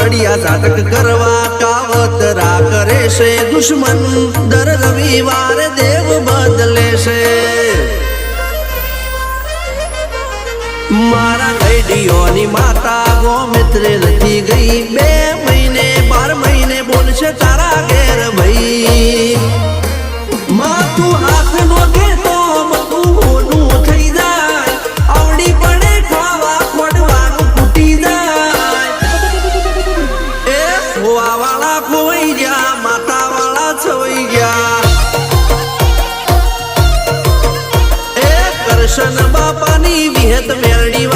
તળિયા ઝાટક કરવા કાવતરા કરે છે દુશ્મન દર રવિવારે દેવ બદલે છે મારા ગઈડીઓની માતા ગોમિત્રે નથી ગઈ 2 મહિને 12 મહિને બોલશે તારા ઘેર ભાઈ માતું હાથ નો દેતો બધું મોનું થઈ જાય આવડી પડે ખાવા ખોડવાનું ફૂટી જાય એ ખોવા વાળા ખોવાઈ ગયા માતા વાળા છવાઈ ગયા એ કરશન બાપાની વિહત મેરડી